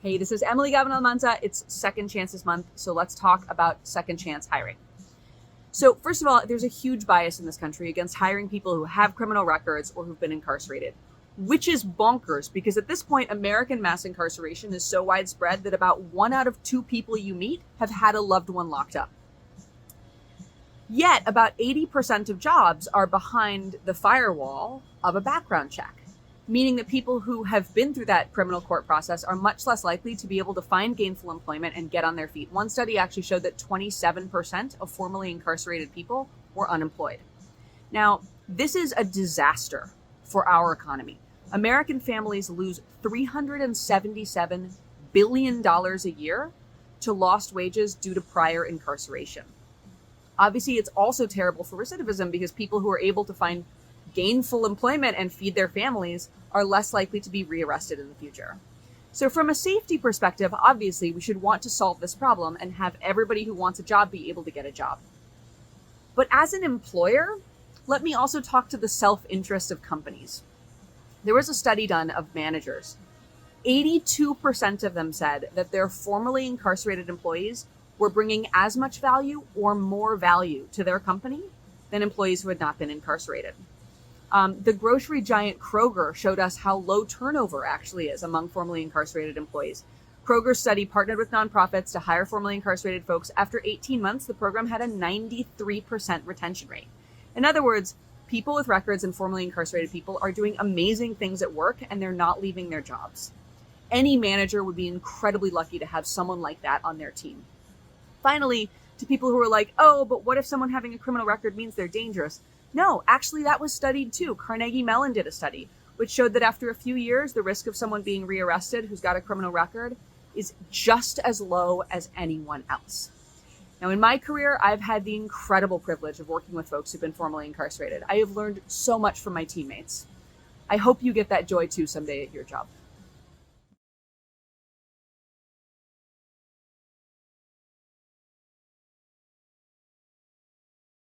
Hey, this is Emily Gavin Almanza. It's Second Chances Month, so let's talk about second chance hiring. So first of all, there's a huge bias in this country against hiring people who have criminal records or who've been incarcerated, which is bonkers because at this point, American mass incarceration is so widespread that about 1 out of 2 people you meet have had a loved one locked up. Yet about 80% of jobs are behind the firewall of a background check, meaning that people who have been through that criminal court process are much less likely to be able to find gainful employment and get on their feet. One study actually showed that 27% of formerly incarcerated people were unemployed. Now, this is a disaster for our economy. American families lose $377 billion a year to lost wages due to prior incarceration. Obviously, it's also terrible for recidivism because people who are able to find gainful employment and feed their families are less likely to be rearrested in the future. So from a safety perspective, obviously, we should want to solve this problem and have everybody who wants a job be able to get a job. But as an employer, let me also talk to the self-interest of companies. There was a study done of managers. 82% of them said that their formerly incarcerated employees were bringing as much value or more value to their company than employees who had not been incarcerated. The grocery giant Kroger showed us how low turnover actually is among formerly incarcerated employees. Kroger's study partnered with nonprofits to hire formerly incarcerated folks. After 18 months, the program had a 93% retention rate. In other words, people with records and formerly incarcerated people are doing amazing things at work and they're not leaving their jobs. Any manager would be incredibly lucky to have someone like that on their team. Finally, to people who are like, oh, but what if someone having a criminal record means they're dangerous? No, actually, that was studied too. Carnegie Mellon did a study which showed that after a few years, the risk of someone being rearrested who's got a criminal record is just as low as anyone else. Now, in my career, I've had the incredible privilege of working with folks who've been formerly incarcerated. I have learned so much from my teammates. I hope you get that joy too someday at your job.